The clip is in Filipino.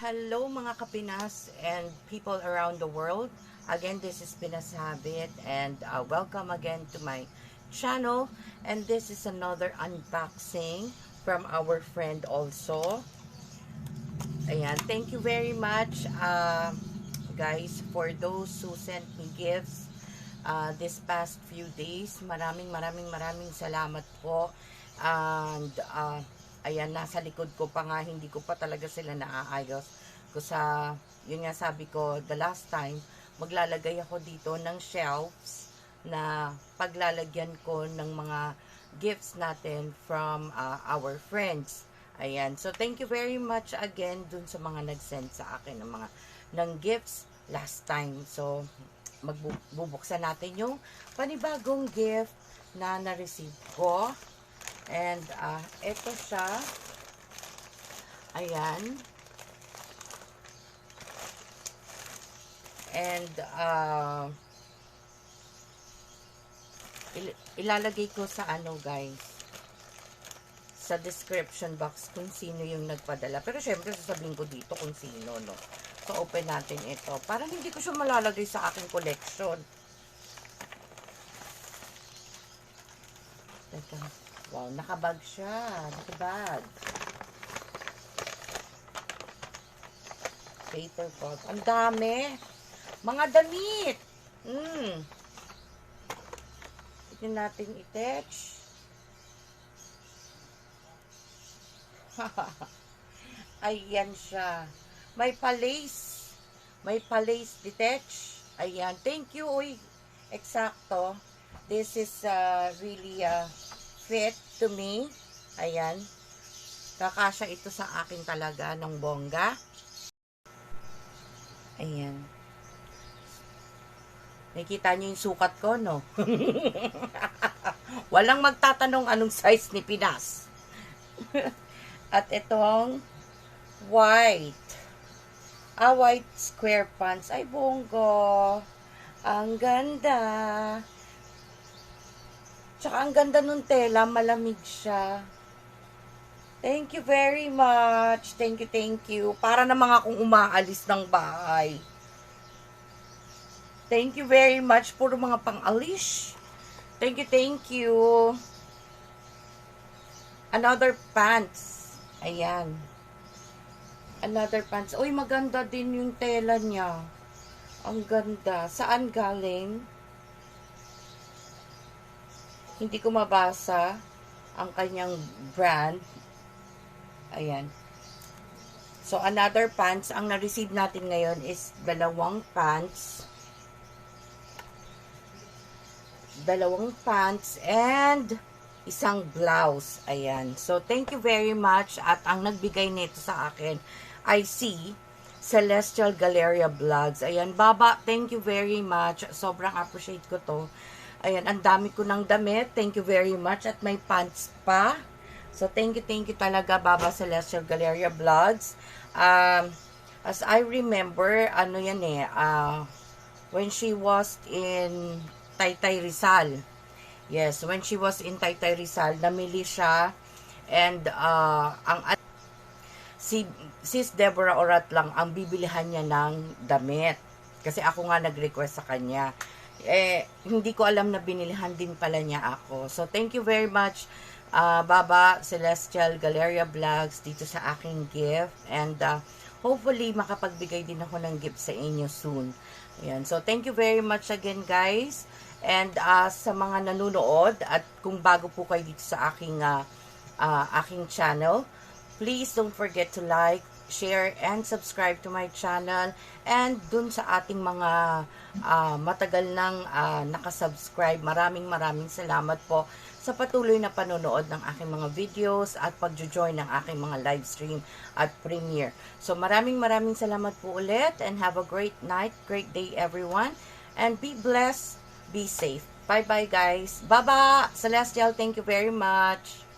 Hello mga Kapinas and people around the world. Again, this is Pinas Habit and welcome again to my channel. And this is another unboxing from our friend also. Ayan, thank you very much guys for those who sent me gifts this past few days. Maraming salamat po. And ayan, nasa likod ko pa nga, hindi ko pa talaga sila naaayos. Kasi yun nga sabi ko, the last time, maglalagay ako dito ng shelves na paglalagyan ko ng mga gifts natin from our friends. Ayan, so thank you very much again dun sa mga nag-send sa akin ng gifts last time. So, magbubuksan natin yung panibagong gift na na-receive ko. And, ito siya. Ayan. And, ilalagay ko sa ano, guys, sa description box kung sino yung nagpadala. Pero, syempre, sasabihin ko dito kung sino, no? So, open natin ito. Parang hindi ko siya malalagay sa aking collection. Teka. Wow, nakabag siya. Nakabag. Paper bag. Ang dami. Mga damit. Ito natin i-attach. Ayan siya. May palace. May palace detach. Ayan. Thank you. Uy, eksakto. This is really fit to me. Ayan. Kakasya ito sa akin talaga ng bongga. Ayan. Nakikita niyo yung sukat ko, no? Walang magtatanong anong size ni Pinas. At itong white. White square pants. Ay, bonggo. Ang ganda. Tsaka ang ganda nung tela, malamig siya. Thank you very much. Thank you. Para namang akong umaalis ng bahay. Thank you very much. Puro mga pang-alis. Thank you. Another pants. Ayan. Another pants. Uy, maganda din yung tela niya. Ang ganda. Saan galing? Hindi ko mabasa ang kanyang brand. Ayan. So, another pants. Ang na-receive natin ngayon is dalawang pants. Dalawang pants and isang blouse. Ayan. So, thank you very much. At ang nagbigay nito sa akin, I see Celestial Galleria Vlogs. Ayan. Baba, thank you very much. Sobrang appreciate ko to. Ayan, ang dami ko ng damit. Thank you very much. At may pants pa. So, thank you talaga, Baba Celestial Galleria Vlogs. As I remember, ano yan when she was in Taytay Rizal. Yes, when she was in Taytay Rizal, namili siya. And, si Sis Deborah Orat lang ang bibilihan niya ng damit. Kasi ako nga nag-request sa kanya. Hindi ko alam na binilihan din pala niya ako. So, thank you very much, Baba Celestial Galleria Vlogs, dito sa aking gift. And, hopefully, makapagbigay din ako ng gift sa inyo soon. Ayan. So, thank you very much again, guys. And, sa mga nanonood, at kung bago po kayo dito sa aking channel, please don't forget to like, share, and subscribe to my channel. And dun sa ating mga matagal nang nakasubscribe, maraming salamat po sa patuloy na panonood ng aking mga videos at pagjo-join ng aking mga live stream at premiere. So maraming salamat po ulit, and have a great night, great day everyone, and be blessed, be safe. Bye guys. Baba Celestial, thank you very much.